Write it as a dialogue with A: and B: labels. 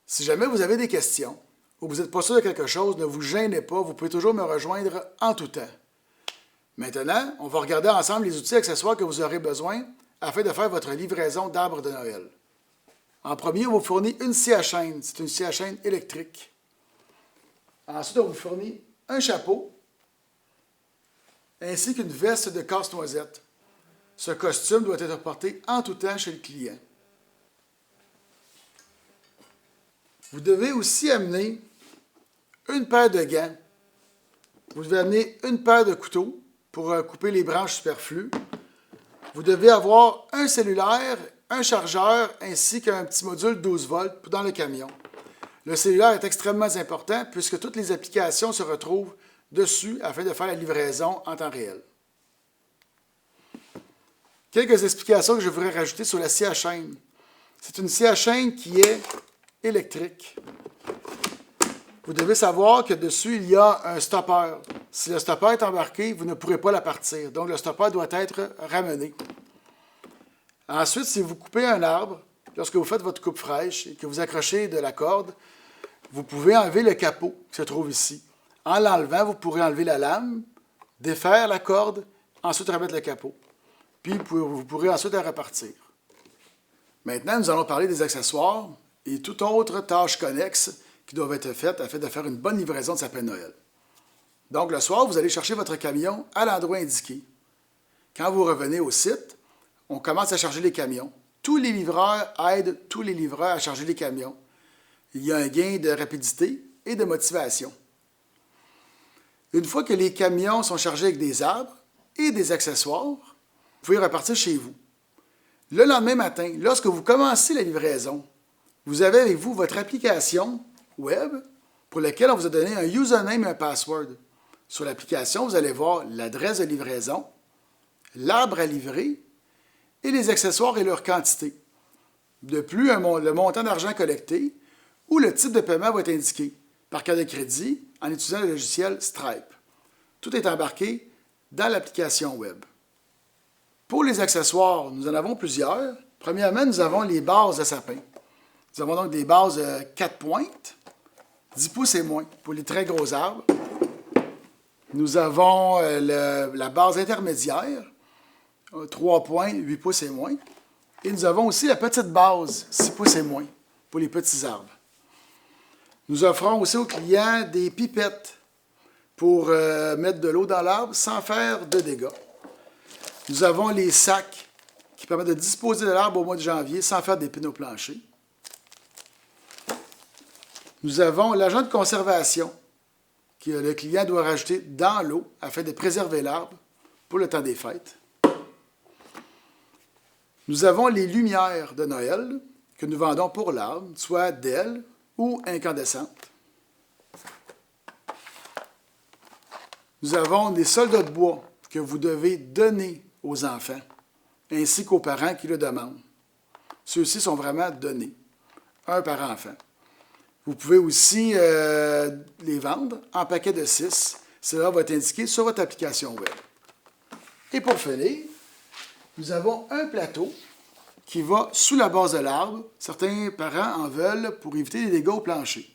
A: Si jamais vous avez des questions ou vous n'êtes pas sûr de quelque chose, ne vous gênez pas, vous pouvez toujours me rejoindre en tout temps. Maintenant, on va regarder ensemble les outils et accessoires que vous aurez besoin afin de faire votre livraison d'arbres de Noël. En premier, on vous fournit une scie à chaîne. C'est une scie à chaîne électrique. Ensuite, on vous fournit un chapeau ainsi qu'une veste de casse-noisette. Ce costume doit être porté en tout temps chez le client. Vous devez aussi amener une paire de gants. Vous devez amener une paire de couteaux pour couper les branches superflues. Vous devez avoir un cellulaire, un chargeur ainsi qu'un petit module 12 volts dans le camion. Le cellulaire est extrêmement important puisque toutes les applications se retrouvent dessus afin de faire la livraison en temps réel. Quelques explications que je voudrais rajouter sur la scie à chaîne. C'est une scie à chaîne qui est électrique. Vous devez savoir que dessus, il y a un stoppeur. Si le stoppeur est embarqué, vous ne pourrez pas la partir. Donc, le stoppeur doit être ramené. Ensuite, si vous coupez un arbre, lorsque vous faites votre coupe fraîche et que vous accrochez de la corde, vous pouvez enlever le capot qui se trouve ici. En l'enlevant, vous pourrez enlever la lame, défaire la corde, ensuite remettre le capot. Puis, vous pourrez ensuite la repartir. Maintenant, nous allons parler des accessoires et toute autre tâche connexe qui doivent être faites afin de faire une bonne livraison de sapin de Noël. Donc, le soir, vous allez chercher votre camion à l'endroit indiqué. Quand vous revenez au site, on commence à charger les camions. Tous les livreurs aident tous les livreurs à charger les camions. Il y a un gain de rapidité et de motivation. Une fois que les camions sont chargés avec des arbres et des accessoires, vous pouvez repartir chez vous. Le lendemain matin, lorsque vous commencez la livraison, vous avez avec vous votre application web pour laquelle on vous a donné un username et un password. Sur l'application, vous allez voir l'adresse de livraison, l'arbre à livrer et les accessoires et leur quantité. De plus, le montant d'argent collecté ou le type de paiement va être indiqué par carte de crédit en utilisant le logiciel Stripe. Tout est embarqué dans l'application web. Pour les accessoires, nous en avons plusieurs. Premièrement, nous avons les bases de sapin. Nous avons donc des bases 4 pointes, 10 pouces et moins pour les très gros arbres. Nous avons la base intermédiaire, 3 points, 8 pouces et moins. Et nous avons aussi la petite base, 6 pouces et moins, pour les petits arbres. Nous offrons aussi aux clients des pipettes pour mettre de l'eau dans l'arbre sans faire de dégâts. Nous avons les sacs qui permettent de disposer de l'arbre au mois de janvier sans faire d'épines au plancher. Nous avons l'agent de conservation que le client doit rajouter dans l'eau afin de préserver l'arbre pour le temps des fêtes. Nous avons les lumières de Noël que nous vendons pour l'arbre, soit d'ailes ou incandescentes. Nous avons des soldats de bois que vous devez donner aux enfants, ainsi qu'aux parents qui le demandent. Ceux-ci sont vraiment donnés, un par enfant. Vous pouvez aussi les vendre en paquets de 6. Cela va être indiqué sur votre application web. Et pour finir, nous avons un plateau qui va sous la base de l'arbre. Certains parents en veulent pour éviter les dégâts au plancher.